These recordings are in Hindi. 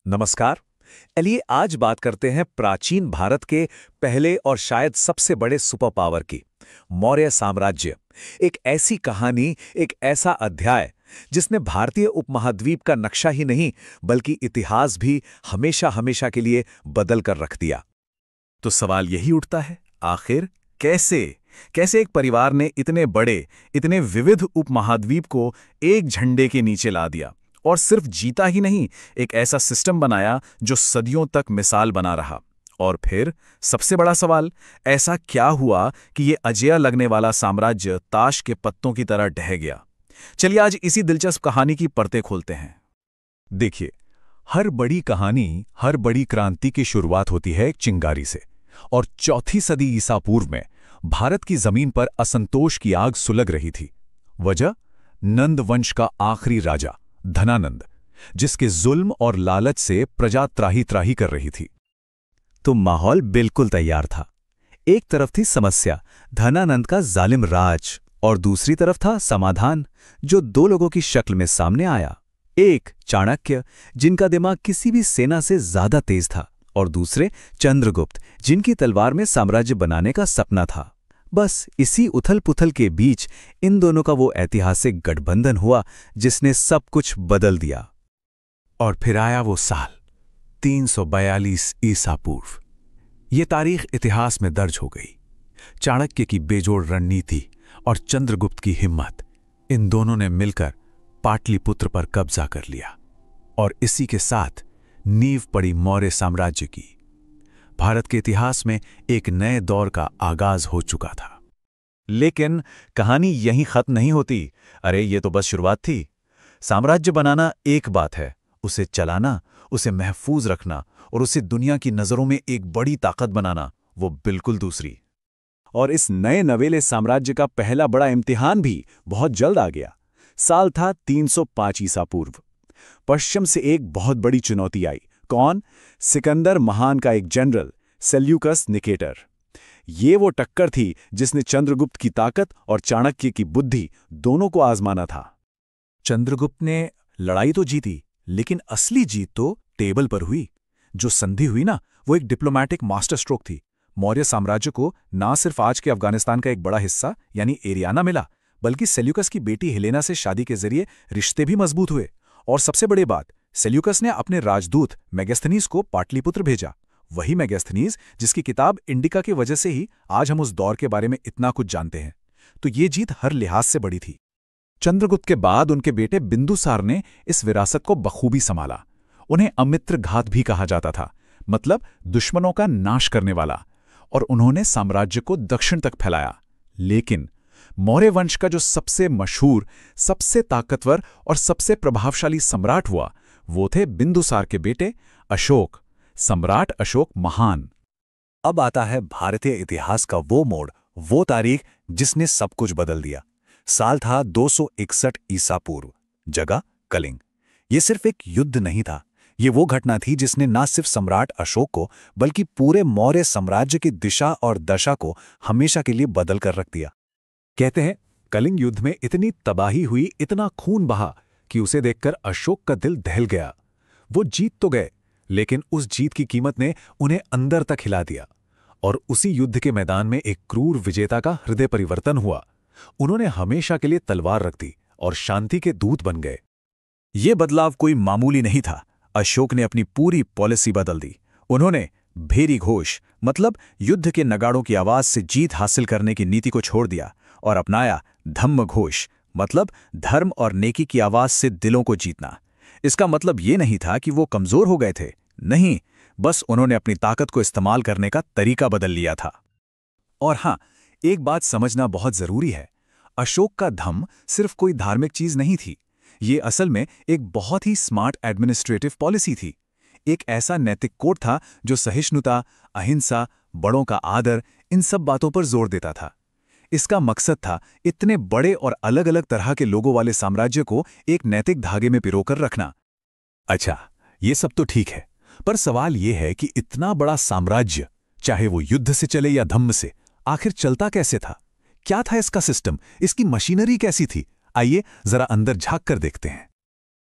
नमस्कार। चलिए आज बात करते हैं प्राचीन भारत के पहले और शायद सबसे बड़े सुपर पावर की, मौर्य साम्राज्य। एक ऐसी कहानी, एक ऐसा अध्याय जिसने भारतीय उपमहाद्वीप का नक्शा ही नहीं बल्कि इतिहास भी हमेशा हमेशा के लिए बदल कर रख दिया। तो सवाल यही उठता है, आखिर कैसे कैसे एक परिवार ने इतने बड़े, इतने विविध उपमहाद्वीप को एक झंडे के नीचे ला दिया और सिर्फ जीता ही नहीं, एक ऐसा सिस्टम बनाया जो सदियों तक मिसाल बना रहा। और फिर सबसे बड़ा सवाल, ऐसा क्या हुआ कि ये अजेय लगने वाला साम्राज्य ताश के पत्तों की तरह ढह गया। चलिए आज इसी दिलचस्प कहानी की परतें खोलते हैं। देखिए, हर बड़ी कहानी, हर बड़ी क्रांति की शुरुआत होती है एक चिंगारी से। और चौथी सदी ईसा पूर्व में भारत की जमीन पर असंतोष की आग सुलग रही थी। वजह, नंद वंश का आखिरी राजा धनानंद, जिसके जुल्म और लालच से प्रजा त्राही त्राही कर रही थी। तो माहौल बिल्कुल तैयार था। एक तरफ थी समस्या, धनानंद का जालिम राज, और दूसरी तरफ था समाधान, जो दो लोगों की शक्ल में सामने आया। एक चाणक्य, जिनका दिमाग किसी भी सेना से ज्यादा तेज था, और दूसरे चंद्रगुप्त, जिनकी तलवार में साम्राज्य बनाने का सपना था। बस इसी उथल-पुथल के बीच इन दोनों का वो ऐतिहासिक गठबंधन हुआ जिसने सब कुछ बदल दिया। और फिर आया वो साल 342 ईसा पूर्व। ये तारीख इतिहास में दर्ज हो गई। चाणक्य की बेजोड़ रणनीति और चंद्रगुप्त की हिम्मत, इन दोनों ने मिलकर पाटलिपुत्र पर कब्जा कर लिया। और इसी के साथ नींव पड़ी मौर्य साम्राज्य की। भारत के इतिहास में एक नए दौर का आगाज हो चुका था। लेकिन कहानी यहीं खत्म नहीं होती। अरे ये तो बस शुरुआत थी। साम्राज्य बनाना एक बात है, उसे चलाना, उसे महफूज रखना और उसे दुनिया की नजरों में एक बड़ी ताकत बनाना, वो बिल्कुल दूसरी। और इस नए नवेले साम्राज्य का पहला बड़ा इम्तिहान भी बहुत जल्द आ गया। साल था 305 ईसा पूर्व। पश्चिम से एक बहुत बड़ी चुनौती आई। कौन? सिकंदर महान का एक जनरल, सेल्यूकस निकेटर। ये वो टक्कर थी जिसने चंद्रगुप्त की ताकत और चाणक्य की बुद्धि दोनों को आजमाना था। चंद्रगुप्त ने लड़ाई तो जीती, लेकिन असली जीत तो टेबल पर हुई। जो संधि हुई ना, वो एक डिप्लोमैटिक मास्टर स्ट्रोक थी। मौर्य साम्राज्य को ना सिर्फ आज के अफगानिस्तान का एक बड़ा हिस्सा यानी एरियाना मिला, बल्कि सेल्यूकस की बेटी हेलेना से शादी के जरिए रिश्ते भी मजबूत हुए। और सबसे बड़ी बात, सेल्यूकस ने अपने राजदूत मेगास्थनीज को पाटलिपुत्र भेजा। वही मेगास्थनीज जिसकी किताब इंडिका की वजह से ही आज हम उस दौर के बारे में इतना कुछ जानते हैं। तो ये जीत हर लिहाज से बड़ी थी। चंद्रगुप्त के बाद उनके बेटे बिंदुसार ने इस विरासत को बखूबी संभाला। उन्हें अमित्र घात भी कहा जाता था, मतलब दुश्मनों का नाश करने वाला। और उन्होंने साम्राज्य को दक्षिण तक फैलाया। लेकिन मौर्य वंश का जो सबसे मशहूर, सबसे ताकतवर और सबसे प्रभावशाली सम्राट हुआ, वो थे बिंदुसार के बेटे अशोक, सम्राट अशोक महान। अब आता है भारतीय इतिहास का वो मोड़, वो तारीख जिसने सब कुछ बदल दिया। साल था 261 ईसा पूर्व। जगह कलिंग। ये सिर्फ एक युद्ध नहीं था, ये वो घटना थी जिसने न सिर्फ सम्राट अशोक को बल्कि पूरे मौर्य साम्राज्य की दिशा और दशा को हमेशा के लिए बदल कर रख दिया। कहते हैं कलिंग युद्ध में इतनी तबाही हुई, इतना खून बहा कि उसे देखकर अशोक का दिल दहल गया। वो जीत तो गए, लेकिन उस जीत की कीमत ने उन्हें अंदर तक हिला दिया। और उसी युद्ध के मैदान में एक क्रूर विजेता का हृदय परिवर्तन हुआ। उन्होंने हमेशा के लिए तलवार रख दी और शांति के दूत बन गए। ये बदलाव कोई मामूली नहीं था। अशोक ने अपनी पूरी पॉलिसी बदल दी। उन्होंने भेरी घोष, मतलब युद्ध के नगाड़ों की आवाज से जीत हासिल करने की नीति को छोड़ दिया और अपनाया धम्म घोष, मतलब धर्म और नेकी की आवाज से दिलों को जीतना। इसका मतलब ये नहीं था कि वो कमजोर हो गए थे, नहीं, बस उन्होंने अपनी ताकत को इस्तेमाल करने का तरीका बदल लिया था। और हां, एक बात समझना बहुत जरूरी है, अशोक का धम्म सिर्फ कोई धार्मिक चीज नहीं थी। ये असल में एक बहुत ही स्मार्ट एडमिनिस्ट्रेटिव पॉलिसी थी। एक ऐसा नैतिक कोड था जो सहिष्णुता, अहिंसा, बड़ों का आदर, इन सब बातों पर जोर देता था। इसका मकसद था इतने बड़े और अलग अलग तरह के लोगों वाले साम्राज्य को एक नैतिक धागे में पिरोकर रखना। अच्छा, ये सब तो ठीक है, पर सवाल ये है कि इतना बड़ा साम्राज्य, चाहे वो युद्ध से चले या धम्म से, आखिर चलता कैसे था? क्या था इसका सिस्टम? इसकी मशीनरी कैसी थी? आइए जरा अंदर झांक कर देखते हैं।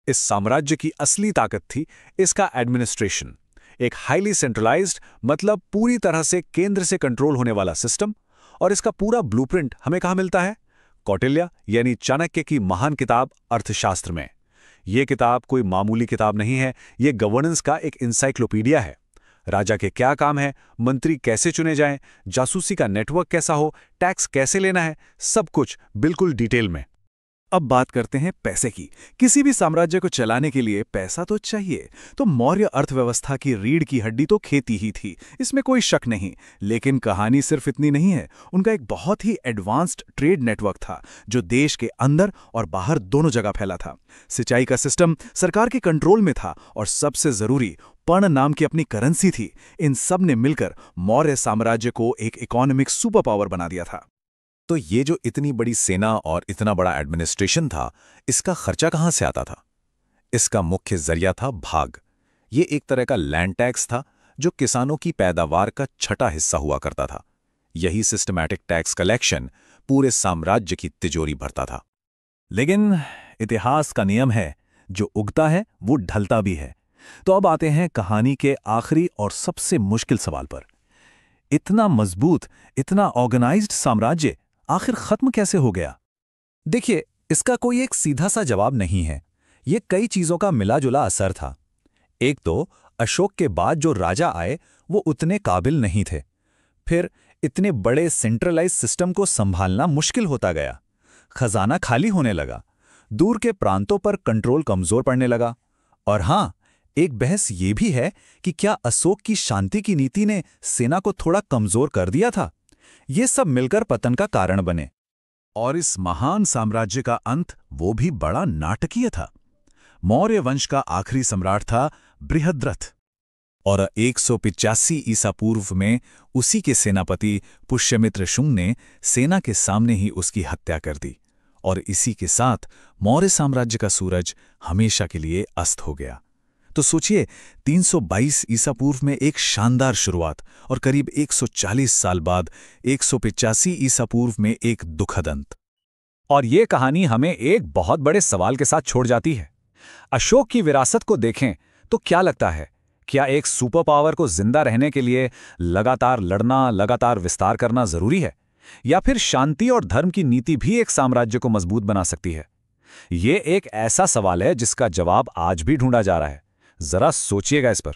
इस साम्राज्य की असली ताकत थी इसका एडमिनिस्ट्रेशन, एक हाईली सेंट्रलाइज्ड मतलब पूरी तरह से केंद्र से कंट्रोल होने वाला सिस्टम। और इसका पूरा ब्लूप्रिंट हमें कहाँ मिलता है? कौटिल्य यानी चाणक्य की महान किताब अर्थशास्त्र में। यह किताब कोई मामूली किताब नहीं है, यह गवर्नेंस का एक इंसाइक्लोपीडिया है। राजा के क्या काम है, मंत्री कैसे चुने जाएं, जासूसी का नेटवर्क कैसा हो, टैक्स कैसे लेना है, सब कुछ बिल्कुल डिटेल में। अब बात करते हैं पैसे की। किसी भी साम्राज्य को चलाने के लिए पैसा तो चाहिए, तो मौर्य अर्थव्यवस्था की रीढ़ की हड्डी तो खेती ही थी, इसमें कोई शक नहीं। लेकिन कहानी सिर्फ इतनी नहीं है। उनका एक बहुत ही एडवांस्ड ट्रेड नेटवर्क था, जो देश के अंदर और बाहर दोनों जगह फैला था। सिंचाई का सिस्टम सरकार के कंट्रोल में था, और सबसे जरूरी पर्ण नाम की अपनी करेंसी थी। इन सब ने मिलकर मौर्य साम्राज्य को एक इकोनॉमिक सुपर पावर बना दिया था। तो ये जो इतनी बड़ी सेना और इतना बड़ा एडमिनिस्ट्रेशन था, इसका खर्चा कहाँ से आता था? इसका मुख्य जरिया था भाग। ये एक तरह का लैंड टैक्स था, जो किसानों की पैदावार का छठा हिस्सा हुआ करता था। यही सिस्टमैटिक टैक्स कलेक्शन पूरे साम्राज्य की तिजोरी भरता था। लेकिन इतिहास का नियम है, जो उगता है वो ढलता भी है। तो अब आते हैं कहानी के आखिरी और सबसे मुश्किल सवाल पर। इतना मजबूत, इतना ऑर्गेनाइज्ड साम्राज्य आखिर खत्म कैसे हो गया? देखिए, इसका कोई एक सीधा सा जवाब नहीं है। ये कई चीजों का मिला-जुला असर था। एक तो अशोक के बाद जो राजा आए वो उतने काबिल नहीं थे। फिर इतने बड़े सेंट्रलाइज सिस्टम को संभालना मुश्किल होता गया। खजाना खाली होने लगा। दूर के प्रांतों पर कंट्रोल कमजोर पड़ने लगा। और हां, एक बहस ये भी है कि क्या अशोक की शांति की नीति ने सेना को थोड़ा कमजोर कर दिया था? ये सब मिलकर पतन का कारण बने। और इस महान साम्राज्य का अंत वो भी बड़ा नाटकीय था। मौर्य वंश का आखिरी सम्राट था बृहद्रथ, और 185 ईसा पूर्व में उसी के सेनापति पुष्यमित्र शुंग ने सेना के सामने ही उसकी हत्या कर दी। और इसी के साथ मौर्य साम्राज्य का सूरज हमेशा के लिए अस्त हो गया। तो सोचिए, 322 ईसा पूर्व में एक शानदार शुरुआत, और करीब 140 साल बाद 185 ईसा पूर्व में एक दुखद अंत। और ये कहानी हमें एक बहुत बड़े सवाल के साथ छोड़ जाती है। अशोक की विरासत को देखें तो क्या लगता है, क्या एक सुपर पावर को जिंदा रहने के लिए लगातार लड़ना, लगातार विस्तार करना जरूरी है, या फिर शांति और धर्म की नीति भी एक साम्राज्य को मजबूत बना सकती है? ये एक ऐसा सवाल है जिसका जवाब आज भी ढूंढा जा रहा है। जरा सोचिएगा इस पर।